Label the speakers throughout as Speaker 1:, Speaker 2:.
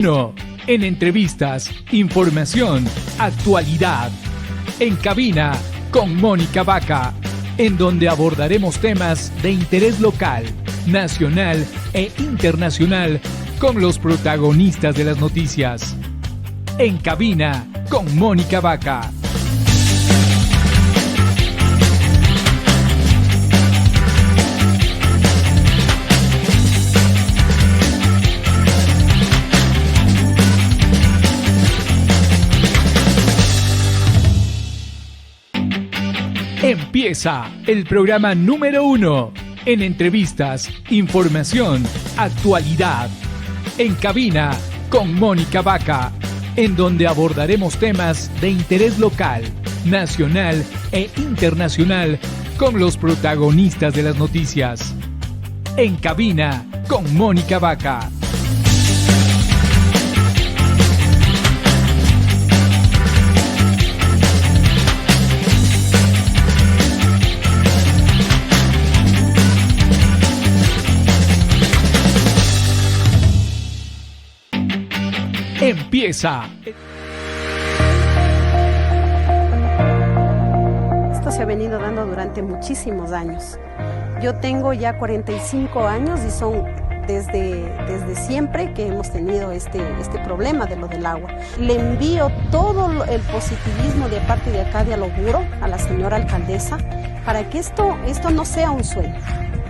Speaker 1: No, en entrevistas, información, actualidad. En cabina con Mónica Vaca, en donde abordaremos temas de interés local, nacional e internacional con los protagonistas de las noticias. En cabina con Mónica Vaca. Empieza el programa número 1 en entrevistas, información, actualidad. En cabina con Mónica Vaca, en donde abordaremos temas de interés local, nacional e internacional con los protagonistas de las noticias. En cabina con Mónica Vaca. Empieza.
Speaker 2: Esto se ha venido dando durante muchísimos años. Yo tengo ya 45 años y son desde siempre que hemos tenido este problema de lo del agua. Le envío todo el positivismo de parte de acá de Aloguro a la señora alcaldesa para que esto no sea un sueño,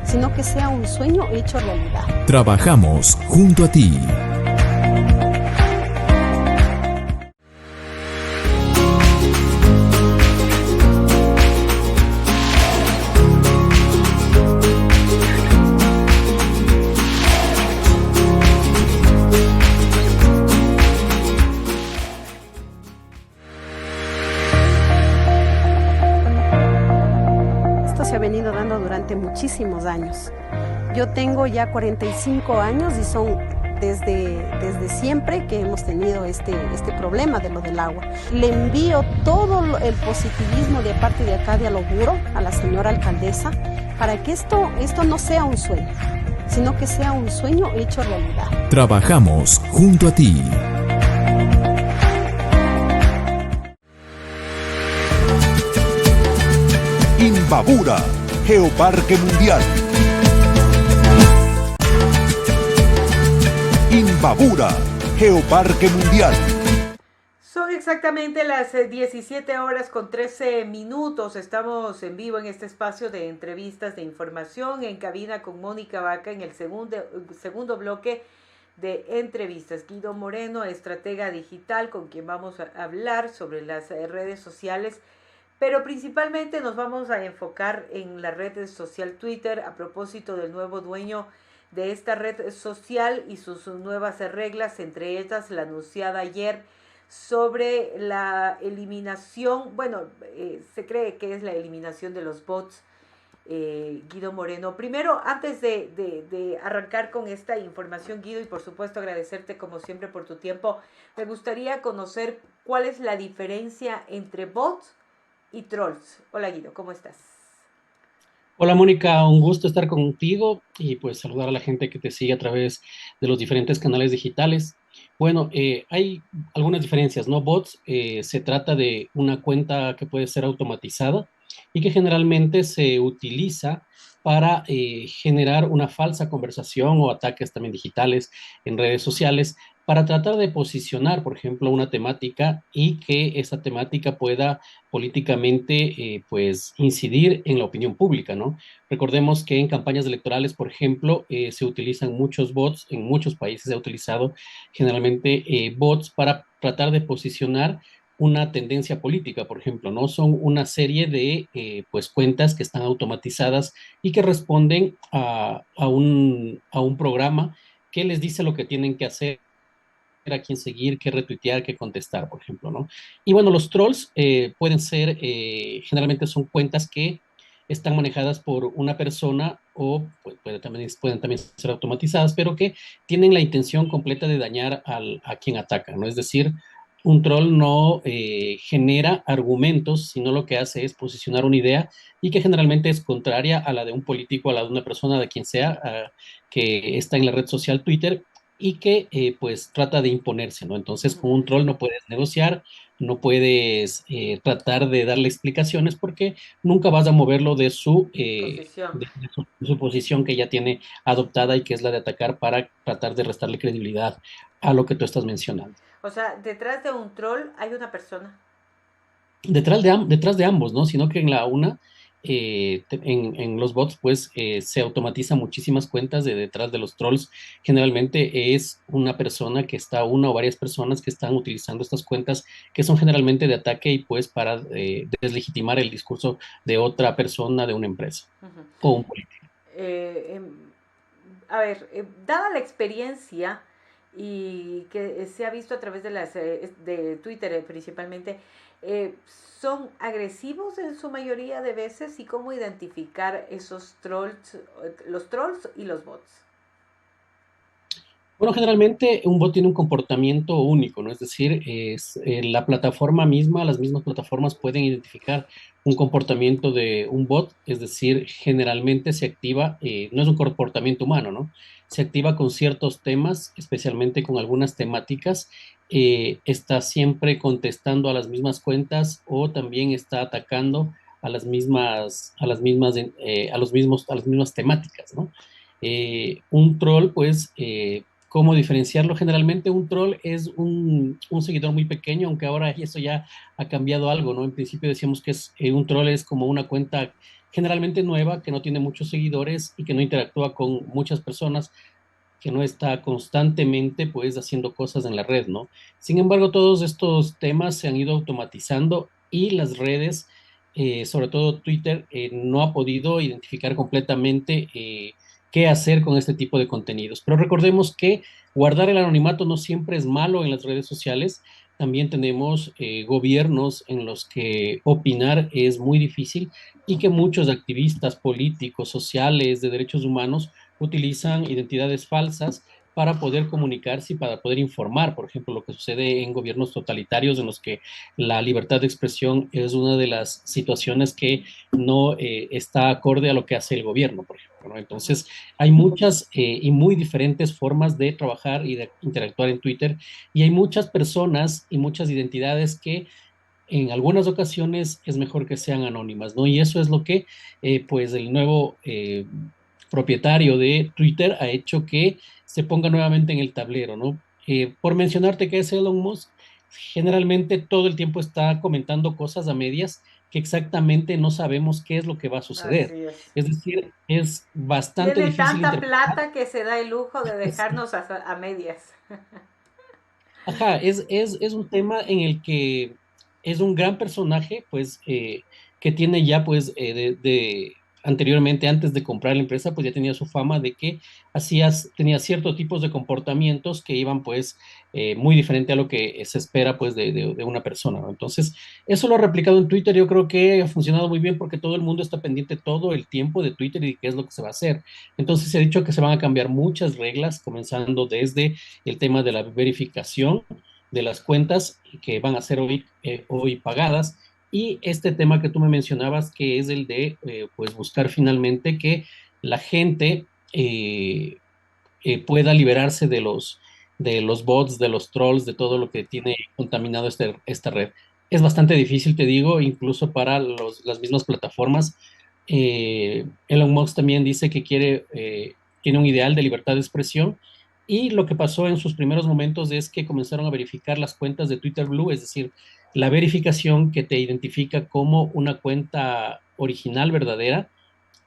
Speaker 2: sino que sea un sueño hecho realidad.
Speaker 3: Trabajamos junto a ti.
Speaker 2: Se ha venido dando durante muchísimos años. Yo tengo ya 45 años y son desde siempre que hemos tenido este problema de lo del agua. Le envío todo el positivismo de parte de acá de Aloguro a la señora alcaldesa para que esto no sea un sueño, sino que sea un sueño hecho realidad.
Speaker 3: Trabajamos junto a ti.
Speaker 4: Imbabura, Geoparque Mundial. Imbabura, Geoparque Mundial.
Speaker 5: Son exactamente las 17 horas con 13 minutos. Estamos en vivo en este espacio de entrevistas de información en cabina con Mónica Vaca en el segundo bloque de entrevistas. Guido Moreno, estratega digital, con quien vamos a hablar sobre las redes sociales. Pero principalmente nos vamos a enfocar en la red social Twitter a propósito del nuevo dueño de esta red social y sus nuevas reglas, entre ellas la anunciada ayer sobre la eliminación, se cree que es la eliminación de los bots. Guido Moreno, primero, antes de arrancar con esta información, Guido, y por supuesto agradecerte como siempre por tu tiempo, me gustaría conocer cuál es la diferencia entre bots y trolls. Hola Guido, ¿cómo estás?
Speaker 6: Hola Mónica, un gusto estar contigo y pues saludar a la gente que te sigue a través de los diferentes canales digitales. Bueno, hay algunas diferencias, ¿no? Bots, se trata de una cuenta que puede ser automatizada y que generalmente se utiliza para generar una falsa conversación o ataques también digitales en redes sociales para tratar de posicionar, por ejemplo, una temática y que esa temática pueda políticamente, pues, incidir en la opinión pública, ¿no? Recordemos que en campañas electorales, por ejemplo, se utilizan muchos bots, en muchos países se ha utilizado generalmente bots para tratar de posicionar una tendencia política, por ejemplo, ¿no? Son una serie de, pues, cuentas que están automatizadas y que responden a un programa que les dice lo que tienen que hacer, a quién seguir, qué retuitear, qué contestar, por ejemplo, ¿no? Y bueno, los trolls pueden ser, generalmente son cuentas que están manejadas por una persona o pues, pueden también ser automatizadas, pero que tienen la intención completa de dañar a quien ataca, ¿no? Es decir, un troll no genera argumentos, sino lo que hace es posicionar una idea y que generalmente es contraria a la de un político, a la de una persona, de quien sea, que está en la red social Twitter, y que pues trata de imponerse, ¿no? Entonces
Speaker 5: Ujú.
Speaker 6: con un troll no puedes negociar, no puedes tratar de darle explicaciones porque nunca vas a moverlo
Speaker 5: Posición.
Speaker 6: de su posición que ya tiene adoptada y que es la de atacar para tratar de restarle credibilidad a lo que tú estás mencionando.
Speaker 5: O sea, detrás de un troll hay una persona.
Speaker 6: Detrás de ambos, ¿no? Sino que en la una, en los bots, pues se automatiza muchísimas cuentas de detrás de los trolls. Generalmente es una persona que está, una o varias personas que están utilizando estas cuentas que son generalmente de ataque y pues para deslegitimar el discurso de otra persona, de una empresa
Speaker 5: Ujú.
Speaker 6: o un político.
Speaker 5: Eh, em, a ver, dada la experiencia y que se ha visto a través de las de Twitter principalmente, eh, son agresivos en su mayoría de veces y cómo identificar esos trolls, los trolls y los bots.
Speaker 6: Bueno, generalmente un bot tiene un comportamiento único, ¿no? Es decir, la plataforma misma, las mismas plataformas pueden identificar un comportamiento de un bot, es decir, generalmente se activa, no es un comportamiento humano, ¿no? Se activa con ciertos temas, especialmente con algunas temáticas, está siempre contestando a las mismas cuentas o también está atacando a las mismas temáticas, ¿no? Un troll, pues, ¿cómo diferenciarlo? Generalmente un troll es un seguidor muy pequeño, aunque ahora eso ya ha cambiado algo, ¿no? En principio decíamos que un troll es como una cuenta generalmente nueva, que no tiene muchos seguidores y que no interactúa con muchas personas, que no está constantemente, pues, haciendo cosas en la red, ¿no? Sin embargo, todos estos temas se han ido automatizando y las redes, sobre todo Twitter, no ha podido identificar completamente qué hacer con este tipo de contenidos. Pero recordemos que guardar el anonimato no siempre es malo en las redes sociales. También tenemos gobiernos en los que opinar es muy difícil y que muchos activistas políticos, sociales, de derechos humanos utilizan identidades falsas para poder comunicarse y para poder informar, por ejemplo, lo que sucede en gobiernos totalitarios en los que la libertad de expresión es una de las situaciones que no está acorde a lo que hace el gobierno, por ejemplo, ¿no?
Speaker 5: Ujú.
Speaker 6: Entonces, hay muchas y muy diferentes formas de trabajar y de interactuar en Twitter y hay muchas personas y muchas identidades que en algunas ocasiones es mejor que sean anónimas, ¿no? Y eso es lo que, pues, el nuevo propietario de Twitter ha hecho que se ponga nuevamente en el tablero, ¿no? Por mencionarte que es Elon Musk, generalmente todo el tiempo está comentando cosas a medias que exactamente no sabemos qué es lo que va a suceder.
Speaker 5: Así es.
Speaker 6: Es decir, es bastante
Speaker 5: Tiene
Speaker 6: difícil
Speaker 5: tanta
Speaker 6: interpretar.
Speaker 5: plata que se da el lujo de dejarnos a medias.
Speaker 6: Ajá, es un tema en el que es un gran personaje, pues, que tiene ya, pues, anteriormente, antes de comprar la empresa, pues ya tenía su fama de que tenía ciertos tipos de comportamientos que iban, pues, muy diferente a lo que se espera, pues, de una persona, ¿no? Entonces, eso lo ha replicado en Twitter, yo creo que ha funcionado muy bien porque todo el mundo está pendiente todo el tiempo de Twitter y qué es lo que se va a hacer. Entonces, se ha dicho que se van a cambiar muchas reglas, comenzando desde el tema de la verificación de las cuentas que van a ser hoy pagadas y este tema que tú me mencionabas que es el de pues buscar finalmente que la gente pueda liberarse de los bots, de los trolls, de todo lo que tiene contaminado esta red. Es bastante difícil, te digo, incluso para las mismas plataformas. Elon Musk también dice que tiene un ideal de libertad de expresión y lo que pasó en sus primeros momentos es que comenzaron a verificar las cuentas de Twitter Blue, es decir, la verificación que te identifica como una cuenta original, verdadera,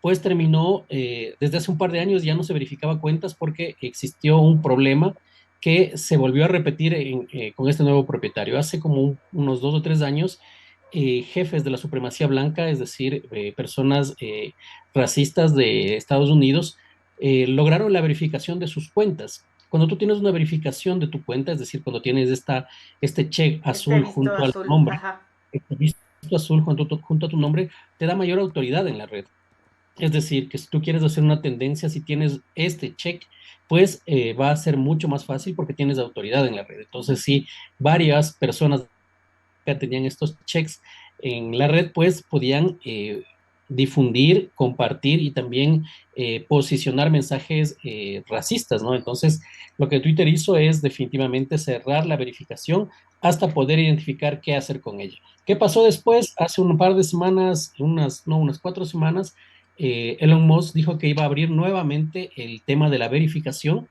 Speaker 6: pues terminó, desde hace un par de años ya no se verificaba cuentas porque existió un problema que se volvió a repetir con este nuevo propietario. Hace como unos 2 o 3 años, jefes de la supremacía blanca, es decir, personas racistas de Estados Unidos, lograron la verificación de sus cuentas. Cuando tú tienes una verificación de tu cuenta, es decir, cuando tienes este check
Speaker 5: Este
Speaker 6: azul
Speaker 5: visto
Speaker 6: junto al
Speaker 5: azul,
Speaker 6: nombre,
Speaker 5: ajá.
Speaker 6: este visto azul junto a tu nombre, te da mayor autoridad en la red. Es decir, que si tú quieres hacer una tendencia, si tienes este check, pues va a ser mucho más fácil porque tienes autoridad en la red. Entonces, si varias personas que tenían estos checks en la red, pues podían difundir, compartir y también posicionar mensajes racistas, ¿no? Entonces, lo que Twitter hizo es definitivamente cerrar la verificación hasta poder identificar qué hacer con ella. ¿Qué pasó después? Hace un par de semanas, unas 4 semanas, Elon Musk dijo que iba a abrir nuevamente el tema de la verificación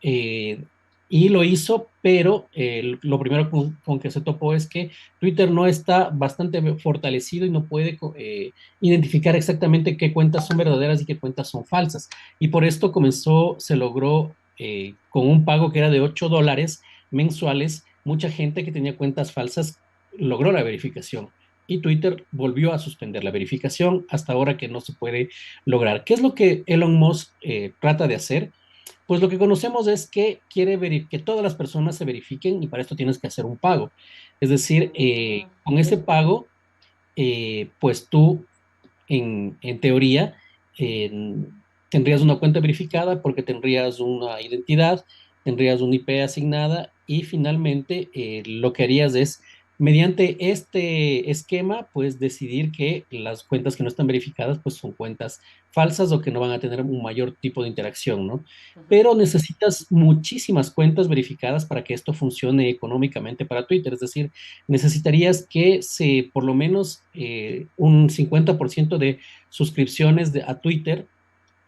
Speaker 6: eh, y lo hizo, pero lo primero con que se topó es que Twitter no está bastante fortalecido y no puede identificar exactamente qué cuentas son verdaderas y qué cuentas son falsas. Y por esto se logró con un pago que era de $8 mensuales, mucha gente que tenía cuentas falsas logró la verificación. Y Twitter volvió a suspender la verificación hasta ahora que no se puede lograr. ¿Qué es lo que Elon Musk trata de hacer? Pues lo que conocemos es que quiere que todas las personas se verifiquen y para esto tienes que hacer un pago. Es decir, con ese pago, pues tú, en teoría, tendrías una cuenta verificada porque tendrías una identidad, tendrías un IP asignada y finalmente lo que harías es, mediante este esquema, pues decidir que las cuentas que no están verificadas, pues son cuentas falsas o que no van a tener un mayor tipo de interacción, ¿no? Pero necesitas muchísimas cuentas verificadas para que esto funcione económicamente para Twitter. Es decir, necesitarías que por lo menos un 50% de suscripciones a Twitter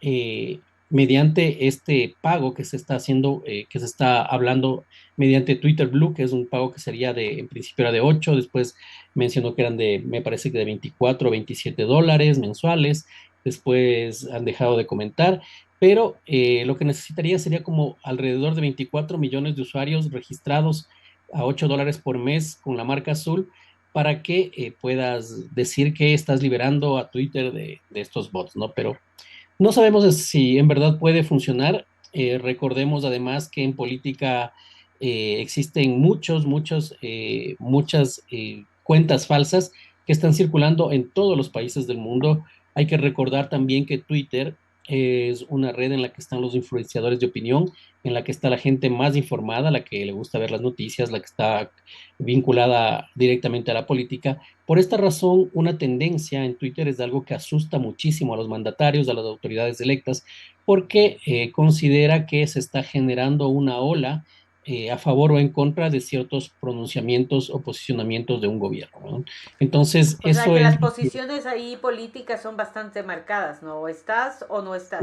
Speaker 6: eh, mediante este pago que se está haciendo, que se está hablando mediante Twitter Blue, que es un pago que sería en principio era de 8, después mencionó que eran me parece que de 24 o $27 mensuales, después han dejado de comentar, pero lo que necesitaría sería como alrededor de 24 millones de usuarios registrados a $8 por mes con la marca azul para que puedas decir que estás liberando a Twitter de estos bots, ¿no? Pero no sabemos si en verdad puede funcionar. Recordemos además que en política existen muchas cuentas falsas que están circulando en todos los países del mundo. Hay que recordar también que Twitter es una red en la que están los influenciadores de opinión, en la que está la gente más informada, la que le gusta ver las noticias, la que está vinculada directamente a la política. Por esta razón, una tendencia en Twitter es algo que asusta muchísimo a los mandatarios, a las autoridades electas, porque considera que se está generando una ola a favor o en contra de ciertos pronunciamientos o posicionamientos de un gobierno, ¿no? Entonces,
Speaker 5: O sea
Speaker 6: eso
Speaker 5: que
Speaker 6: es...
Speaker 5: las posiciones ahí políticas son bastante marcadas, ¿no? O estás o no
Speaker 6: Sí,
Speaker 5: estás.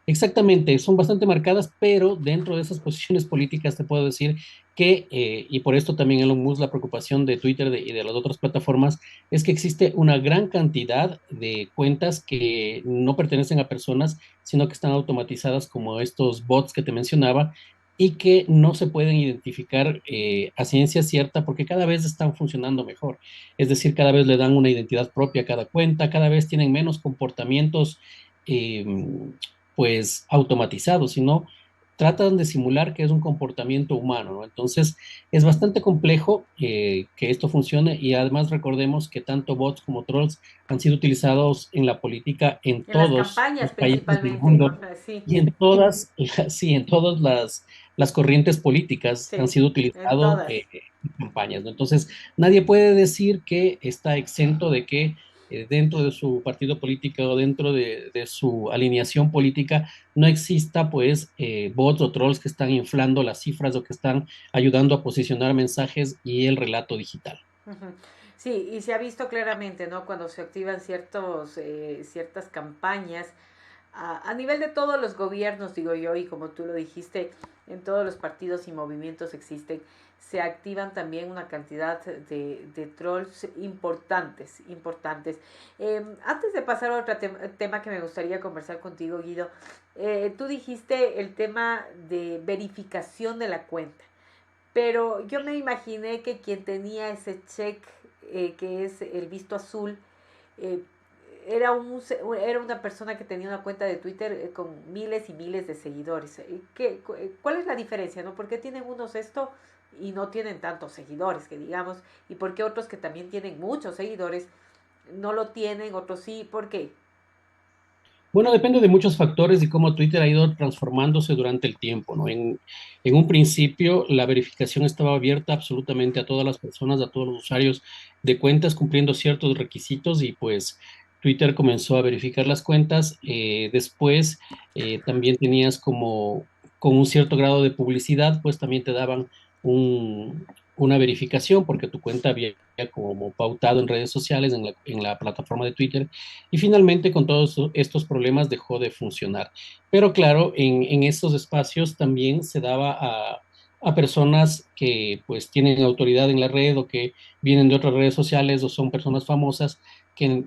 Speaker 6: exactamente, son bastante marcadas, pero dentro de esas posiciones políticas te puedo decir que, y por esto también Elon Musk, la preocupación de Twitter y de las otras plataformas, es que existe una gran cantidad de cuentas que no pertenecen a personas, sino que están automatizadas como estos bots que te mencionaba y que no se pueden identificar a ciencia cierta porque cada vez están funcionando mejor. Es decir, cada vez le dan una identidad propia a cada cuenta, cada vez tienen menos comportamientos. eh, pues automatizados, sino tratan de simular que es un comportamiento humano, ¿no? Entonces, es bastante complejo que esto funcione y además recordemos que tanto bots como trolls han sido utilizados en la política en
Speaker 5: En las
Speaker 6: todos los
Speaker 5: campañas
Speaker 6: países del
Speaker 5: principalmente.
Speaker 6: mundo
Speaker 5: Sí,
Speaker 6: y en todas, sí, en todas las corrientes políticas han
Speaker 5: sí,
Speaker 6: sido
Speaker 5: en
Speaker 6: utilizados
Speaker 5: todas.
Speaker 6: en campañas, ¿no? Entonces, nadie puede decir que está exento de que dentro de su partido político o dentro de su alineación política no exista pues bots o trolls que están inflando las cifras o que están ayudando a posicionar mensajes y el relato digital.
Speaker 5: Ujú. Sí, y se ha visto claramente, ¿no? Cuando se activan ciertas campañas a nivel de todos los gobiernos, digo yo, y como tú lo dijiste, en todos los partidos y movimientos existen, se activan también una cantidad de trolls importantes, importantes. Antes de pasar a otro tema que me gustaría conversar contigo, Guido, tú dijiste el tema de verificación de la cuenta. Pero yo me imaginé que quien tenía ese check, que es el visto azul, eh, era una persona que tenía una cuenta de Twitter con miles y miles de seguidores. ¿Cuál es la diferencia, no? ¿Por qué tienen unos esto y no tienen tantos seguidores, que digamos? ¿Y por qué otros que también tienen muchos seguidores no lo tienen, otros sí? ¿Por qué?
Speaker 6: Bueno, depende de muchos factores y cómo Twitter ha ido transformándose durante el tiempo, ¿no? En un principio, la verificación estaba abierta absolutamente a todas las personas, a todos los usuarios de cuentas, cumpliendo ciertos requisitos y pues Twitter comenzó a verificar las cuentas. Después también tenías como con un cierto grado de publicidad, pues también te daban una verificación porque tu cuenta había como pautado en redes sociales, en la plataforma de Twitter, y finalmente con todos estos problemas dejó de funcionar. Pero claro, en estos espacios también se daba a personas que pues tienen autoridad en la red o que vienen de otras redes sociales o son personas famosas que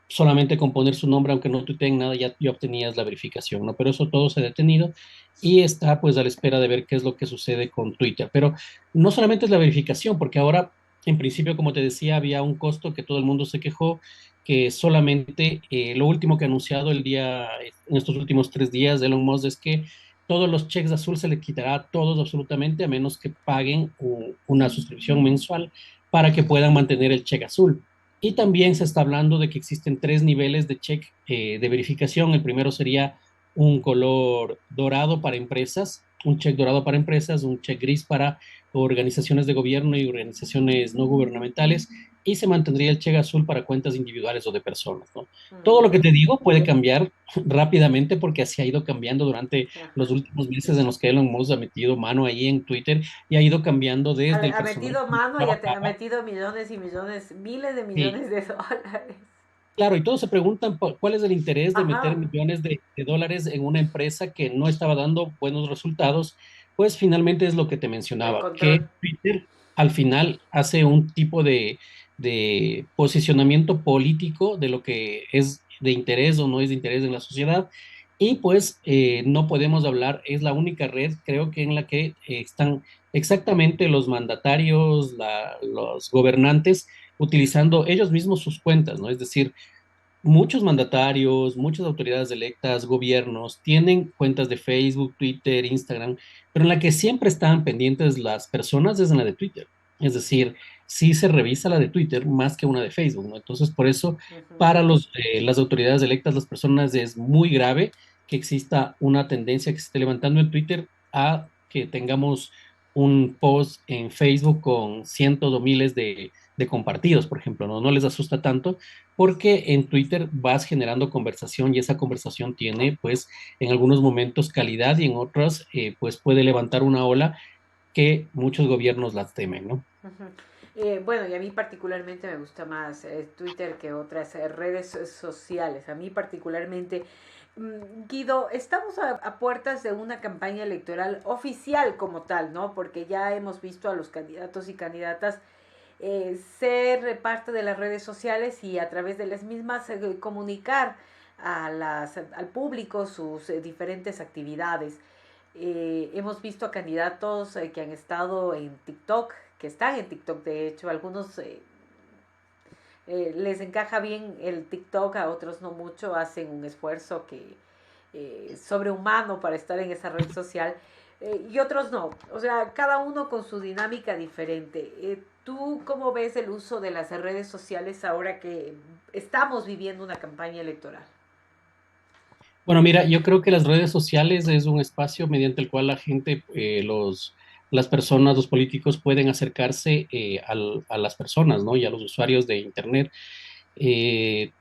Speaker 6: solamente con poner su nombre, aunque no tuiteen nada, ya obtenías la verificación, ¿no? Pero eso todo se ha detenido y está pues a la espera de ver qué es lo que sucede con Twitter. Pero no solamente es la verificación, porque ahora, en principio, como te decía, había un costo que todo el mundo se quejó, que solamente lo último que ha anunciado en estos últimos 3 días de Elon Musk es que todos los cheques de azul se le quitará a todos absolutamente, a menos que paguen una suscripción mensual para que puedan mantener el cheque azul. Y también se está hablando de que existen 3 niveles de check de verificación. El primero sería un color dorado para empresas, un check dorado para empresas, un check gris para organizaciones de gobierno y organizaciones no gubernamentales, y se mantendría el check azul para cuentas individuales o de personas, ¿no? Todo lo que te digo puede cambiar rápidamente porque así ha ido cambiando durante los
Speaker 5: Ajá.
Speaker 6: últimos meses en los que Elon Musk ha metido mano ahí en Twitter y ha ido cambiando desde el
Speaker 5: Ha
Speaker 6: personal
Speaker 5: metido
Speaker 6: que
Speaker 5: mano y ha
Speaker 6: trabajaba.
Speaker 5: metido millones y millones, miles de
Speaker 6: Sí,
Speaker 5: millones de dólares.
Speaker 6: claro, y todos se preguntan cuál es el interés de meter
Speaker 5: Ajá.
Speaker 6: millones de dólares en una empresa que no estaba dando buenos resultados. Pues finalmente es lo que te
Speaker 5: El
Speaker 6: mencionaba, que
Speaker 5: control.
Speaker 6: Twitter al final hace un tipo de posicionamiento político de lo que es de interés o no es de interés en la sociedad. Y pues no podemos hablar, es la única red, creo que en la que están exactamente los mandatarios, los gobernantes utilizando ellos mismos sus cuentas, ¿no? Es decir, muchos mandatarios, muchas autoridades electas, gobiernos, tienen cuentas de Facebook, Twitter, Instagram, pero en la que siempre están pendientes las personas es en la de Twitter. Es decir, sí se revisa la de Twitter más que una de Facebook, ¿no? Entonces, por eso,
Speaker 5: Ujú.
Speaker 6: para las autoridades electas, las personas, es muy grave que exista una tendencia que se esté levantando en Twitter a que tengamos un post en Facebook con cientos o miles de compartidos, por ejemplo, ¿no? No les asusta tanto porque en Twitter vas generando conversación y esa conversación tiene, pues, en algunos momentos calidad y en otros, pues, puede levantar una ola que muchos gobiernos las temen, ¿no?
Speaker 5: Ujú. Bueno, y a mí particularmente me gusta más Twitter que otras redes sociales. A mí particularmente, Guido, estamos a puertas de una campaña electoral oficial como tal, ¿no? Porque ya hemos visto a los candidatos y candidatas ser parte de las redes sociales y a través de las mismas comunicar al público sus diferentes actividades. Hemos visto a candidatos que han estado en TikTok, que están en TikTok, de hecho, algunos les encaja bien el TikTok, a otros no mucho, hacen un esfuerzo que sobrehumano para estar en esa red social, y otros no, o sea, cada uno con su dinámica diferente. ¿Tú cómo ves el uso de las redes sociales ahora que estamos viviendo una campaña electoral?
Speaker 6: Bueno, mira, yo creo que las redes sociales es un espacio mediante el cual la gente, las personas, los políticos pueden acercarse a las personas, ¿no? Y a los usuarios de Internet. Eh,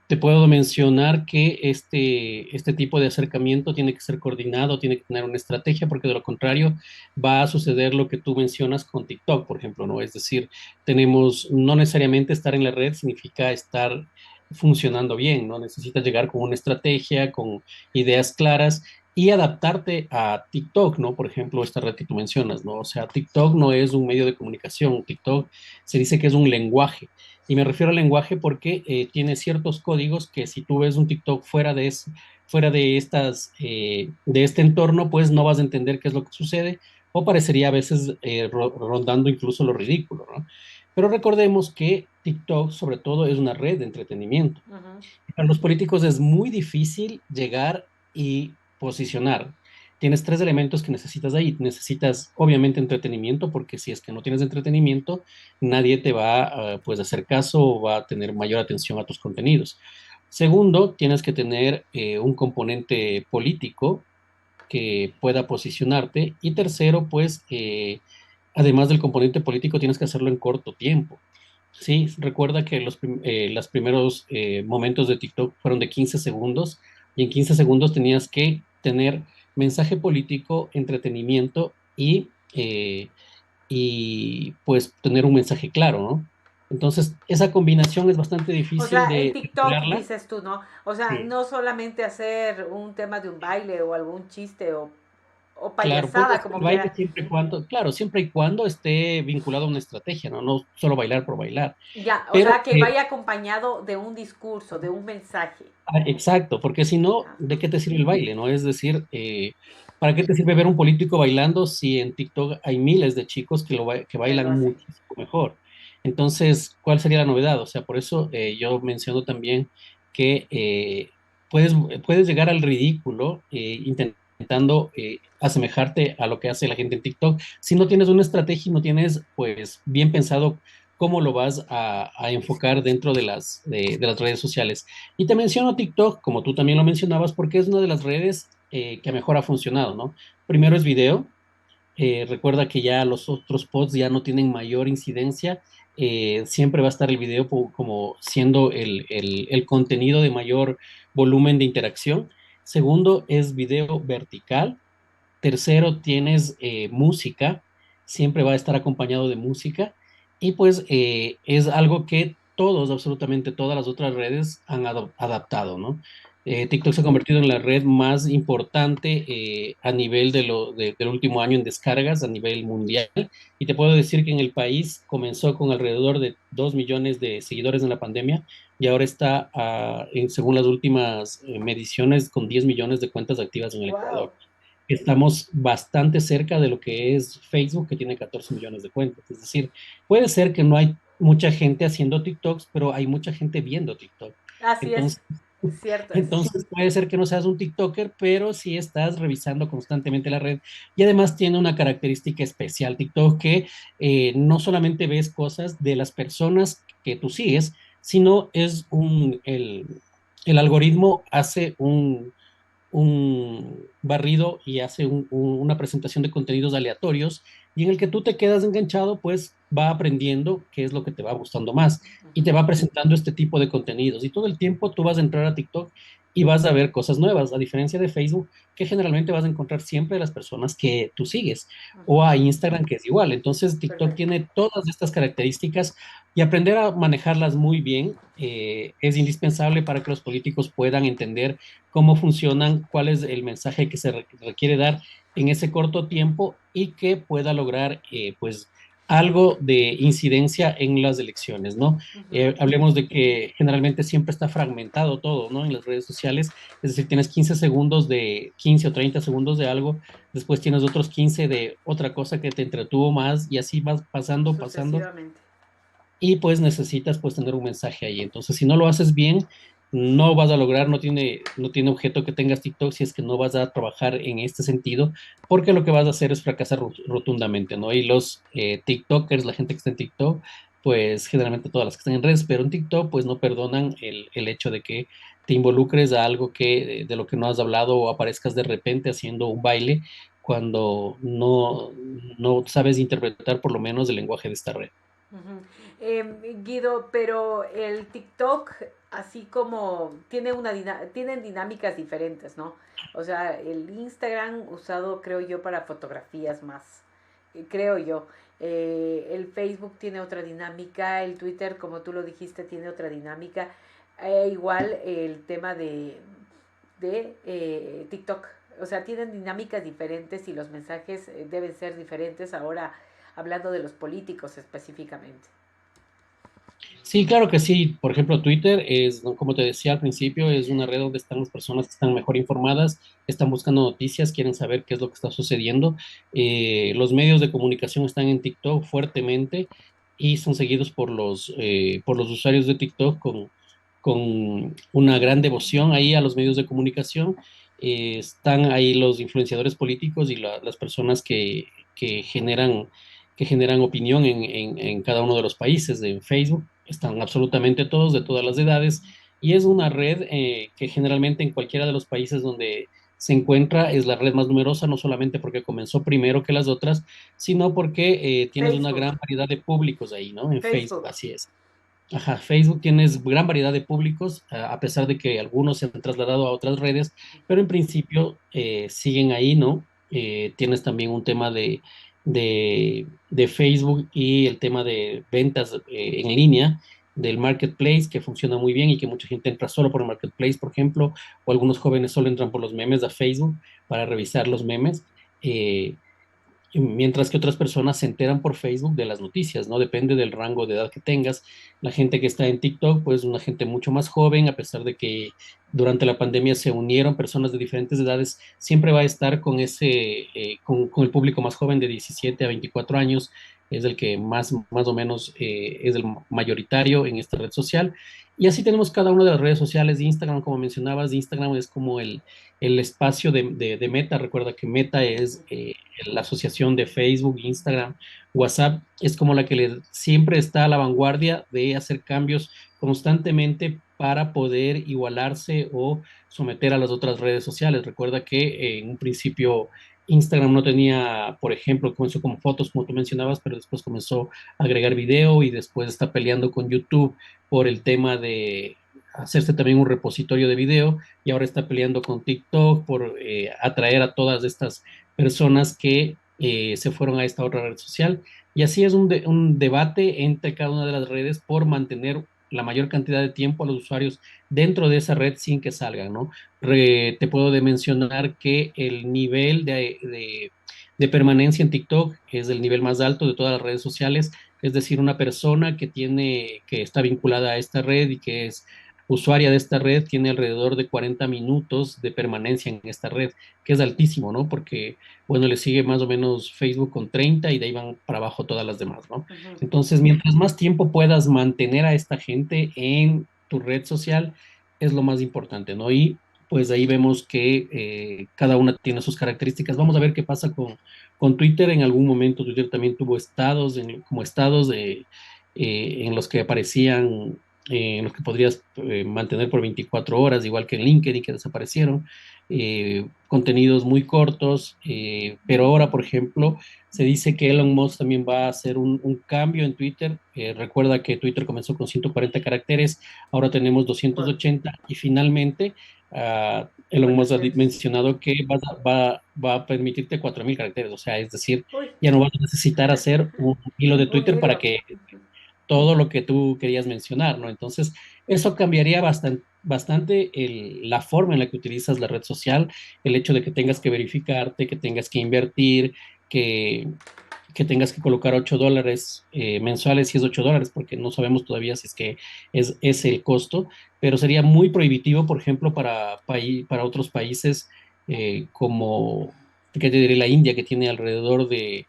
Speaker 6: Te puedo mencionar que este tipo de acercamiento tiene que ser coordinado, tiene que tener una estrategia, porque de lo contrario va a suceder lo que tú mencionas con TikTok, por ejemplo, ¿no? Es decir, no necesariamente estar en la red significa estar funcionando bien, ¿no? Necesitas llegar con una estrategia, con ideas claras y adaptarte a TikTok, ¿no? Por ejemplo, esta red que tú mencionas, ¿no? O sea, TikTok no es un medio de comunicación, TikTok se dice que es un lenguaje. Y me refiero al lenguaje porque tiene ciertos códigos que si tú ves un TikTok fuera de de este entorno, pues no vas a entender qué es lo que sucede o parecería a veces rondando incluso lo ridículo, ¿no? Pero recordemos que TikTok sobre todo es una red de entretenimiento.
Speaker 5: Ujú.
Speaker 6: Para los políticos es muy difícil llegar y posicionar. Tienes 3 elementos que necesitas ahí. Necesitas, obviamente, entretenimiento, porque si es que no tienes entretenimiento, nadie te va pues, a hacer caso o va a tener mayor atención a tus contenidos. Segundo, tienes que tener un componente político que pueda posicionarte. Y tercero, pues, además del componente político, tienes que hacerlo en corto tiempo. Sí, recuerda que los primeros momentos de TikTok fueron de 15 segundos y en 15 segundos tenías que tener mensaje político, entretenimiento y pues tener un mensaje claro, ¿no? Entonces, esa combinación es bastante
Speaker 5: O
Speaker 6: difícil
Speaker 5: sea, en
Speaker 6: de
Speaker 5: TikTok
Speaker 6: lograrla.
Speaker 5: dices tú, ¿no? O sea,
Speaker 6: Sí.
Speaker 5: no solamente hacer un tema de un baile o algún chiste o
Speaker 6: Claro, puede
Speaker 5: payasada,
Speaker 6: ser
Speaker 5: como
Speaker 6: el baile
Speaker 5: quiera.
Speaker 6: siempre y cuando, claro, siempre y cuando esté vinculado a una estrategia, ¿no? No solo bailar por bailar.
Speaker 5: Ya, o
Speaker 6: Pero
Speaker 5: sea, que vaya acompañado de un discurso, de un mensaje.
Speaker 6: exacto, porque si no,
Speaker 5: Ah,
Speaker 6: ¿de qué te sirve el baile? ¿No? Es decir, ¿para qué te sirve ver un político bailando si en TikTok hay miles de chicos que
Speaker 5: que lo
Speaker 6: bailan
Speaker 5: hacen.
Speaker 6: muchísimo mejor? Entonces, ¿cuál sería la novedad? O sea, por eso yo menciono también que puedes, puedes llegar al ridículo intentando asemejarte a lo que hace la gente en TikTok. Si no tienes una estrategia y no tienes, pues, bien pensado cómo lo vas a enfocar dentro de las redes sociales. Y te menciono TikTok, como tú también lo mencionabas, porque es una de las redes que mejor ha funcionado, ¿no? Primero es video. Recuerda que ya los otros pods ya no tienen mayor incidencia. Siempre va a estar el video como siendo el contenido de mayor volumen de interacción. Segundo es video vertical. Tercero tienes música. Siempre va a estar acompañado de música. Y pues es algo que todos, absolutamente todas las otras redes han adaptado, ¿no? TikTok se ha convertido en la red más importante a nivel del último año en descargas, a nivel mundial. Y te puedo decir que en el país comenzó con alrededor de 2 millones de seguidores en la pandemia y ahora está, según las últimas mediciones, con 10 millones de cuentas activas en el
Speaker 5: Wow.
Speaker 6: Ecuador. Estamos bastante cerca de lo que es Facebook, que tiene 14 millones de cuentas. Es decir, puede ser que no hay mucha gente haciendo TikToks, pero hay mucha gente viendo TikTok.
Speaker 5: Así es.
Speaker 6: Entonces,
Speaker 5: Cierto es.
Speaker 6: entonces puede ser que no seas un TikToker, pero sí estás revisando constantemente la red. Y además tiene una característica especial TikTok que no solamente ves cosas de las personas que tú sigues, sino es el algoritmo hace un barrido y hace una presentación de contenidos aleatorios y en el que tú te quedas enganchado, pues va aprendiendo qué es lo que te va gustando más y te va presentando este tipo de contenidos. Y todo el tiempo tú vas a entrar a TikTok y vas a ver cosas nuevas, a diferencia de Facebook, que generalmente vas a encontrar siempre las personas que tú sigues, o a Instagram, que es igual. Entonces, TikTok
Speaker 5: Perfecto.
Speaker 6: tiene todas estas características y aprender a manejarlas muy bien es indispensable para que los políticos puedan entender cómo funcionan, cuál es el mensaje que se requiere dar en ese corto tiempo y que pueda lograr pues algo de incidencia en las elecciones, ¿no?
Speaker 5: Ujú.
Speaker 6: Hablemos de que generalmente siempre está fragmentado todo, ¿no? En las redes sociales, es decir, tienes 15 segundos de 15 o 30 segundos de algo, después tienes otros 15 de otra cosa que te entretuvo más y así vas pasando, pasando
Speaker 5: Sucesivamente.
Speaker 6: y pues necesitas pues tener un mensaje ahí. Entonces, si no lo haces bien, no vas a lograr, no tiene objeto que tengas TikTok si es que no vas a trabajar en este sentido, porque lo que vas a hacer es fracasar rotundamente, ¿no? Y los TikTokers, la gente que está en TikTok, pues generalmente todas las que están en redes, pero en TikTok pues no perdonan el hecho de que te involucres a algo que de lo que no has hablado o aparezcas de repente haciendo un baile cuando no sabes interpretar por lo menos el lenguaje de esta red.
Speaker 5: Ujú. Guido, pero el TikTok, así como tiene tienen dinámicas diferentes, ¿no? O sea, el Instagram usado, creo yo, para fotografías más, creo yo. El Facebook tiene otra dinámica, el Twitter, como tú lo dijiste, tiene otra dinámica. Igual el tema de TikTok. O sea, tienen dinámicas diferentes y los mensajes deben ser diferentes ahora, hablando de los políticos específicamente.
Speaker 6: Sí, claro que sí. Por ejemplo, Twitter es, ¿no? Como te decía al principio, es una red donde están las personas que están mejor informadas, están buscando noticias, quieren saber qué es lo que está sucediendo. Los medios de comunicación están en TikTok fuertemente y son seguidos por los usuarios de TikTok con una gran devoción ahí a los medios de comunicación. Están ahí los influenciadores políticos y las personas que generan opinión en cada uno de los países. En Facebook están absolutamente todos, de todas las edades, y es una red que generalmente en cualquiera de los países donde se encuentra es la red más numerosa, no solamente porque comenzó primero que las otras, sino porque tienes una
Speaker 5: Facebook,
Speaker 6: gran variedad de públicos ahí, ¿no? En Facebook,
Speaker 5: Facebook.
Speaker 6: así es. Ajá, Facebook tienes gran variedad de públicos, a pesar de que algunos se han trasladado a otras redes, pero en principio siguen ahí, ¿no? Tienes también un tema de Facebook y el tema de ventas en línea del marketplace que funciona muy bien y que mucha gente entra solo por el marketplace, por ejemplo, o algunos jóvenes solo entran por los memes a Facebook para revisar los memes. eh, Mientras que otras personas se enteran por Facebook de las noticias, ¿no? Depende del rango de edad que tengas. La gente que está en TikTok, pues una gente mucho más joven, a pesar de que durante la pandemia se unieron personas de diferentes edades, siempre va a estar con con el público más joven de 17 a 24 años, es el que más o menos es el mayoritario en esta red social. Y así tenemos cada una de las redes sociales de Instagram, como mencionabas, Instagram es como el espacio de Meta. Recuerda que Meta es la asociación de Facebook, Instagram, WhatsApp, es como la que siempre está a la vanguardia de hacer cambios constantemente para poder igualarse o someter a las otras redes sociales. Recuerda que en un principio Instagram no tenía, por ejemplo, comenzó como fotos, como tú mencionabas, pero después comenzó a agregar video y después está peleando con YouTube por el tema de hacerse también un repositorio de video y ahora está peleando con TikTok por atraer a todas estas personas que se fueron a esta otra red social. Y así es un debate entre cada una de las redes por mantener la mayor cantidad de tiempo a los usuarios dentro de esa red sin que salgan, ¿no? Te puedo de mencionar que el nivel de permanencia en TikTok es el nivel más alto de todas las redes sociales, es decir, una persona que está vinculada a esta red y que es usuaria de esta red tiene alrededor de 40 minutos de permanencia en esta red, que es altísimo, ¿no? Porque, bueno, le sigue más o menos Facebook con 30 y de ahí van para abajo todas las demás, ¿no?
Speaker 5: Ujú.
Speaker 6: Entonces, mientras más tiempo puedas mantener a esta gente en tu red social, es lo más importante, ¿no? Y pues ahí vemos que cada una tiene sus características. Vamos a ver qué pasa con Twitter. En algún momento Twitter también tuvo estados, como estados en los que aparecían en los que podrías mantener por 24 horas, igual que en LinkedIn, que desaparecieron, contenidos muy cortos, pero ahora, por ejemplo, se dice que Elon Musk también va a hacer un cambio en Twitter. Recuerda que Twitter comenzó con 140 caracteres, ahora tenemos
Speaker 5: Bueno,
Speaker 6: 280 y finalmente Elon Musk ha
Speaker 5: 400.
Speaker 6: mencionado que va a permitirte 4000 caracteres, o sea, es decir,
Speaker 5: Uy,
Speaker 6: ya no vas a necesitar hacer un hilo de
Speaker 5: un
Speaker 6: Twitter para
Speaker 5: hilo.
Speaker 6: que todo lo que tú querías mencionar, ¿no? Entonces, eso cambiaría bastante la forma en la que utilizas la red social, el hecho de que tengas que verificarte, que tengas que invertir, que, que tengas que colocar $8 mensuales, si es $8, porque no sabemos todavía si es que es el costo, pero sería muy prohibitivo, por ejemplo, para otros países como, ¿qué te diré? La India, que tiene alrededor de,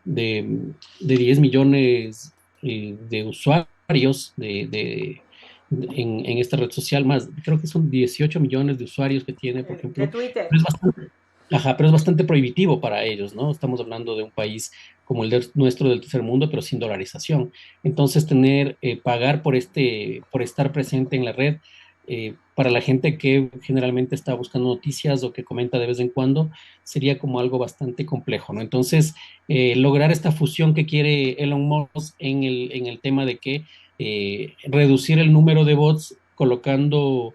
Speaker 6: de 10 millones de usuarios en esta red social, más, creo que son 18 millones de usuarios que tiene, por
Speaker 5: De
Speaker 6: ejemplo,
Speaker 5: Twitter.
Speaker 6: pero es bastante, ajá, pero es bastante prohibitivo para ellos, ¿no? Estamos hablando de un país como nuestro del tercer mundo, pero sin dolarización. Entonces, pagar por estar presente en la red, para la gente que generalmente está buscando noticias o que comenta de vez en cuando, sería como algo bastante complejo, ¿no? Entonces, lograr esta fusión que quiere Elon Musk en el tema de que reducir el número de bots colocando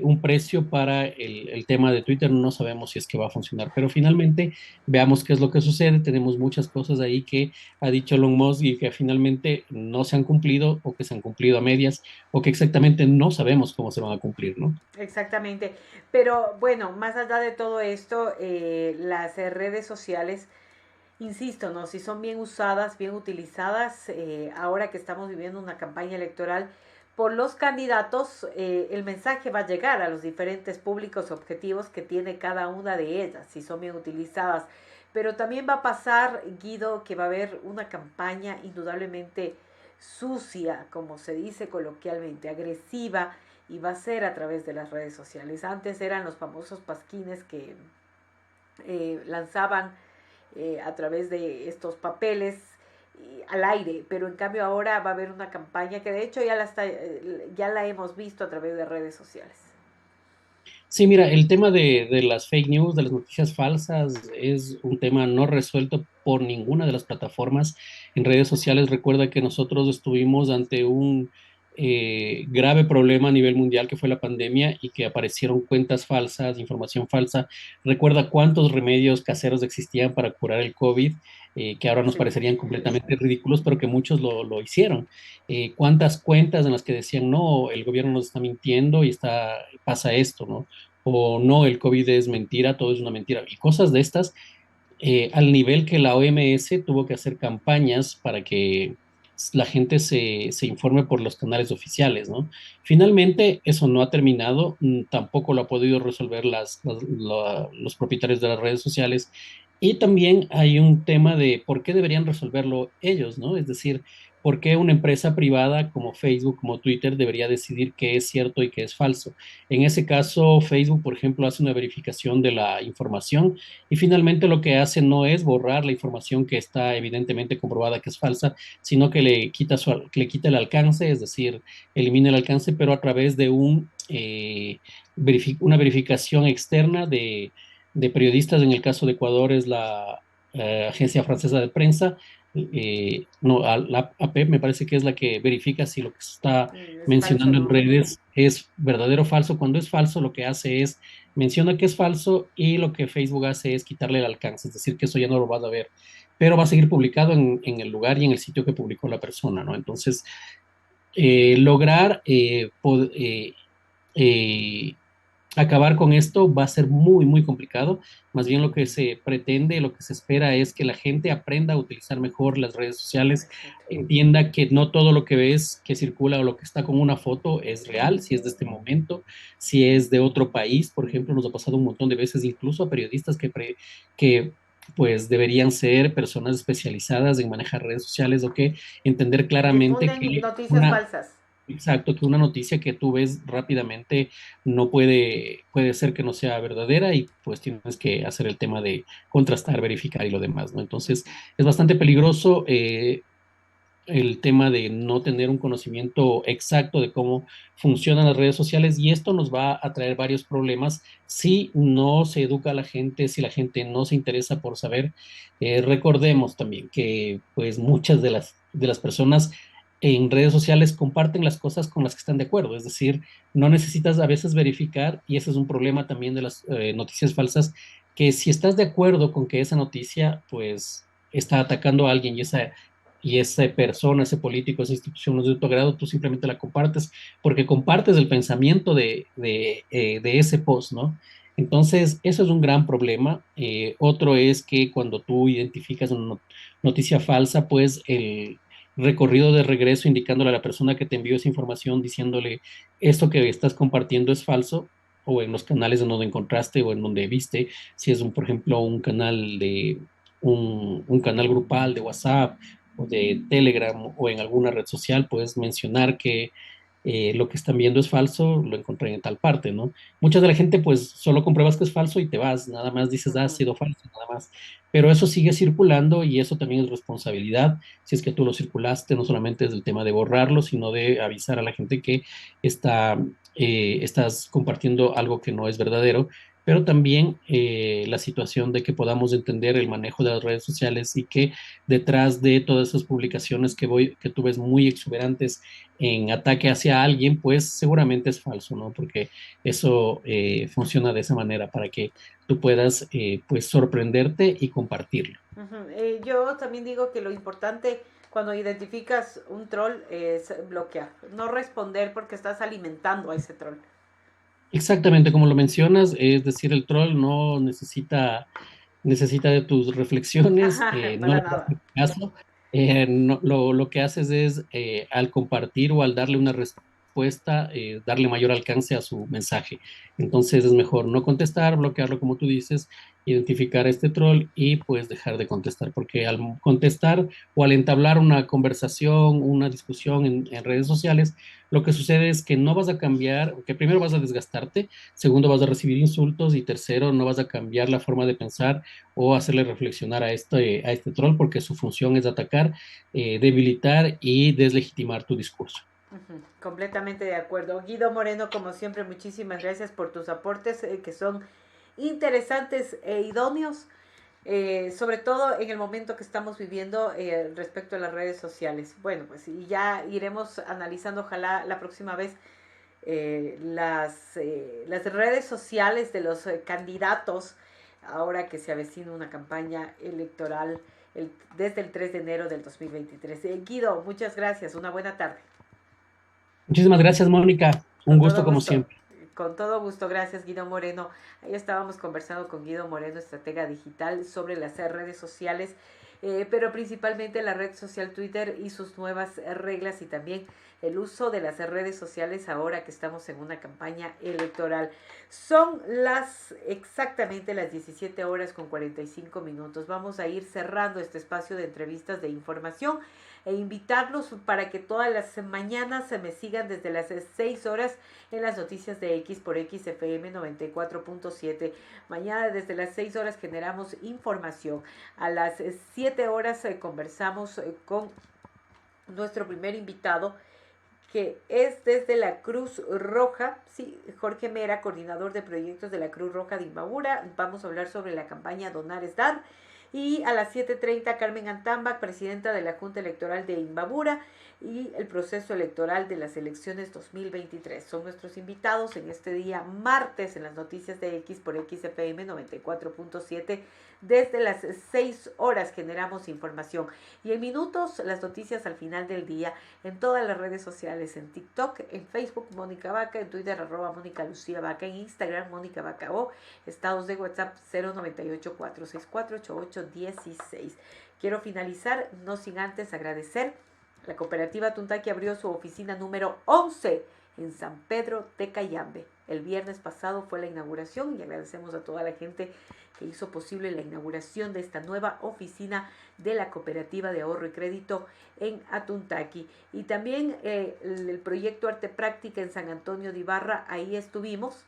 Speaker 6: un precio para el tema de Twitter, no sabemos si es que va a funcionar, pero finalmente veamos qué es lo que sucede. Tenemos muchas cosas ahí que ha dicho Elon Musk y que finalmente no se han cumplido o que se han cumplido a medias o que exactamente no sabemos cómo se van a cumplir, ¿no?
Speaker 5: Exactamente. Pero bueno, más allá de todo esto, las redes sociales, insisto, ¿no? Si son bien usadas, bien utilizadas, ahora que estamos viviendo una campaña electoral, por los candidatos, el mensaje va a llegar a los diferentes públicos objetivos que tiene cada una de ellas, si son bien utilizadas. Pero también va a pasar, Guido, que va a haber una campaña indudablemente sucia, como se dice coloquialmente, agresiva, y va a ser a través de las redes sociales. Antes eran los famosos pasquines que lanzaban a través de estos papeles al aire, pero en cambio ahora va a haber una campaña que de hecho ya la hemos visto a través de redes sociales.
Speaker 6: Sí, mira, el tema de las fake news, de las noticias falsas, es un tema no resuelto por ninguna de las plataformas en redes sociales. Recuerda que nosotros estuvimos ante grave problema a nivel mundial que fue la pandemia y que aparecieron cuentas falsas, información falsa. Recuerda cuántos remedios caseros existían para curar el COVID, que ahora nos
Speaker 5: Sí.
Speaker 6: parecerían completamente ridículos, pero que muchos lo hicieron. Cuántas cuentas en las que decían, no, el gobierno nos está mintiendo y pasa esto, ¿no? O no, el COVID es mentira, todo es una mentira. Y cosas de estas, al nivel que la OMS tuvo que hacer campañas para que la gente se informe por los canales oficiales, ¿no? Finalmente, eso no ha terminado, tampoco lo ha podido resolver los propietarios de las redes sociales. Y también hay un tema de por qué deberían resolverlo ellos, ¿no? Es decir, por qué una empresa privada como Facebook, como Twitter, debería decidir qué es cierto y qué es falso. En ese caso, Facebook, por ejemplo, hace una verificación de la información y finalmente lo que hace no es borrar la información que está evidentemente comprobada que es falsa, sino que que le quita el alcance, es decir, elimina el alcance, pero a través de una verificación externa de periodistas. En el caso de Ecuador es la Agencia Francesa de Prensa. No, la AP me parece que es la que verifica si lo que se está
Speaker 5: Es falso,
Speaker 6: mencionando en
Speaker 5: ¿no?
Speaker 6: redes es verdadero o falso. Cuando es falso, lo que hace es menciona que es falso y lo que Facebook hace es quitarle el alcance, es decir, que eso ya no lo vas a ver, pero va a seguir publicado en el lugar y en el sitio que publicó la persona, ¿no? Entonces, lograr eh, acabar con esto va a ser muy, muy complicado. Más bien lo que se pretende, lo que se espera es que la gente aprenda a utilizar mejor las redes sociales,
Speaker 5: Exacto.
Speaker 6: entienda que no todo lo que ves que circula o lo que está con una foto es real, si es de este momento, si es de otro país. Por ejemplo, nos ha pasado un montón de veces, incluso a periodistas que pues deberían ser personas especializadas en manejar redes sociales o que entender claramente
Speaker 5: Difunden
Speaker 6: que
Speaker 5: noticias falsas.
Speaker 6: exacto, que una noticia que tú ves rápidamente no puede ser que no sea verdadera y pues tienes que hacer el tema de contrastar, verificar y lo demás, ¿no? Entonces es bastante peligroso el tema de no tener un conocimiento exacto de cómo funcionan las redes sociales y esto nos va a traer varios problemas si no se educa a la gente, si la gente no se interesa por saber. Recordemos también que pues muchas de las personas en redes sociales comparten las cosas con las que están de acuerdo, es decir, no necesitas a veces verificar y ese es un problema también de las noticias falsas, que si estás de acuerdo con que esa noticia pues está atacando a alguien y esa persona, ese político, esa institución no es de tu agrado, tú simplemente la compartes porque compartes el pensamiento de ese post, ¿no? Entonces, eso es un gran problema. Otro es que cuando tú identificas una noticia falsa, pues el recorrido de regreso indicándole a la persona que te envió esa información, diciéndole esto que estás compartiendo es falso, o en los canales en donde encontraste o en donde viste, si es por ejemplo, un canal un canal grupal de WhatsApp o de Telegram o en alguna red social, puedes mencionar que lo que están viendo es falso, lo encontré en tal parte, ¿no? Mucha de la gente pues solo compruebas que es falso y te vas, nada más dices, ha sido falso, nada más. Pero eso sigue circulando y eso también es responsabilidad, si es que tú lo circulaste, no solamente es el tema de borrarlo, sino de avisar a la gente que estás compartiendo algo que no es verdadero, pero también la situación de que podamos entender el manejo de las redes sociales y que detrás de todas esas publicaciones que tú ves muy exuberantes en ataque hacia alguien, pues seguramente es falso, ¿no? Porque eso funciona de esa manera para que tú puedas pues sorprenderte y compartirlo.
Speaker 5: Ujú. Yo también digo que lo importante cuando identificas un troll es bloquear, no responder porque estás alimentando a ese troll.
Speaker 6: Exactamente como lo mencionas, es decir, el troll no necesita de tus reflexiones, no
Speaker 5: Para
Speaker 6: le das
Speaker 5: nada.
Speaker 6: caso. Lo que haces es, al compartir o al darle una respuesta, darle mayor alcance a su mensaje. Entonces es mejor no contestar, bloquearlo como tú dices, identificar a este troll y pues dejar de contestar, porque al contestar o al entablar una conversación, una discusión en redes sociales, lo que sucede es que no vas a cambiar, que primero vas a desgastarte, segundo vas a recibir insultos y tercero no vas a cambiar la forma de pensar o hacerle reflexionar a este troll porque su función es atacar, debilitar y deslegitimar tu discurso.
Speaker 5: Ujú. Completamente de acuerdo. Guido Moreno, como siempre, muchísimas gracias por tus aportes que son interesantes e idóneos. sobre todo en el momento que estamos viviendo respecto a las redes sociales. Bueno, pues y ya iremos analizando, ojalá la próxima vez, las redes sociales de los candidatos, ahora que se avecina una campaña electoral desde el 3 de enero del 2023. Guido, muchas gracias, una buena tarde.
Speaker 6: Muchísimas gracias, Mónica. Un gusto como siempre.
Speaker 5: Con todo gusto, gracias Guido Moreno. Ahí estábamos conversando con Guido Moreno, estratega digital, sobre las redes sociales, pero principalmente la red social Twitter y sus nuevas reglas, y también el uso de las redes sociales ahora que estamos en una campaña electoral. Son exactamente las 17 horas con 45 minutos. Vamos a ir cerrando este espacio de entrevistas de información e invitarlos para que todas las mañanas se me sigan desde las 6 horas en las noticias de X por XFM 94.7. Mañana desde las 6 horas generamos información. A las 7 horas conversamos con nuestro primer invitado, que es desde la Cruz Roja, sí, Jorge Mera, coordinador de proyectos de la Cruz Roja de Imbabura. Vamos a hablar sobre la campaña Donar es Dar. Y a las 7:30, Carmen Antambach, presidenta de la Junta Electoral de Imbabura, y el proceso electoral de las elecciones 2023. Son nuestros invitados en este día martes en las noticias de X por XFM 94.7. Desde las 6 horas generamos información. Y en minutos, las noticias al final del día en todas las redes sociales, en TikTok, en Facebook, Mónica Vaca, en Twitter, @Mónica Lucía Vaca, en Instagram, Mónica Vaca, o estados de WhatsApp 098-464-8816. Quiero finalizar, no sin antes agradecer. La cooperativa Tuntaki abrió su oficina número 11 en San Pedro de Cayambe. El viernes pasado fue la inauguración, y agradecemos a toda la gente que hizo posible la inauguración de esta nueva oficina de la Cooperativa de Ahorro y Crédito en Atuntaki. Y también el proyecto Arte Práctica en San Antonio de Ibarra, ahí estuvimos.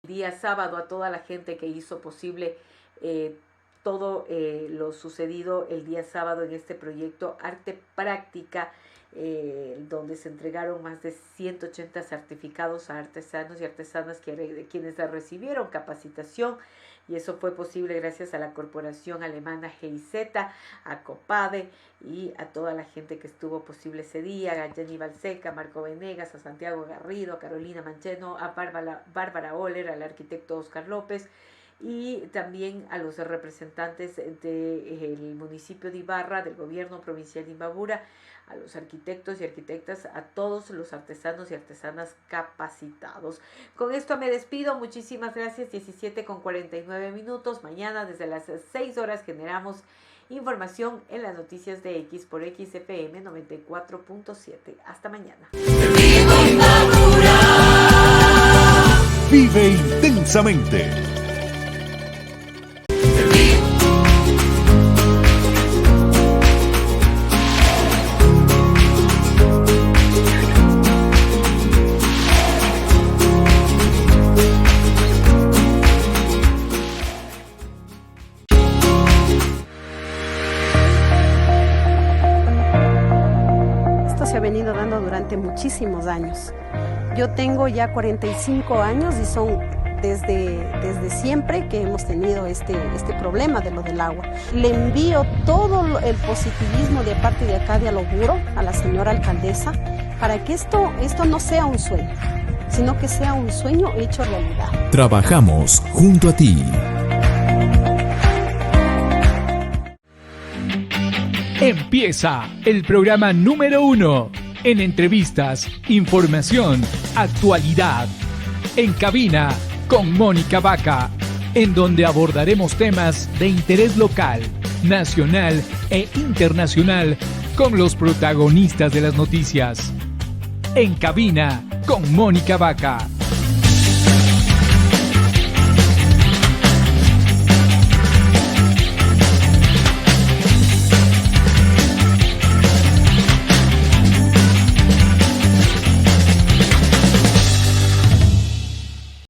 Speaker 5: Día sábado a toda la gente que hizo posible todo lo sucedido el día sábado en este proyecto Arte Práctica, donde se entregaron más de 180 certificados a artesanos y artesanas quienes recibieron capacitación, y eso fue posible gracias a la corporación alemana GIZ, a COPADE y a toda la gente que estuvo posible ese día, a Jenny Balseca, a Marco Venegas, a Santiago Garrido, a Carolina Mancheno, a Bárbara Oller, al arquitecto Oscar López, y también a los representantes del municipio de Ibarra, del gobierno provincial de Imbabura, a los arquitectos y arquitectas, a todos los artesanos y artesanas capacitados. Con esto me despido, muchísimas gracias, 17:49. Mañana desde las 6 horas generamos información en las noticias de X por XFM 94.7. Hasta mañana.
Speaker 4: Vive intensamente.
Speaker 2: Se ha venido dando durante muchísimos años. Yo tengo ya 45 años y son desde siempre que hemos tenido este problema de lo del agua. Le envío todo el positivismo de parte de acá de Aloguro a la señora alcaldesa para que esto no sea un sueño, sino que sea un sueño hecho realidad.
Speaker 3: Trabajamos junto a ti.
Speaker 1: Empieza el programa número 1 en entrevistas, información, actualidad. En cabina con Mónica Vaca, en donde abordaremos temas de interés local, nacional e internacional con los protagonistas de las noticias. En cabina con Mónica Vaca.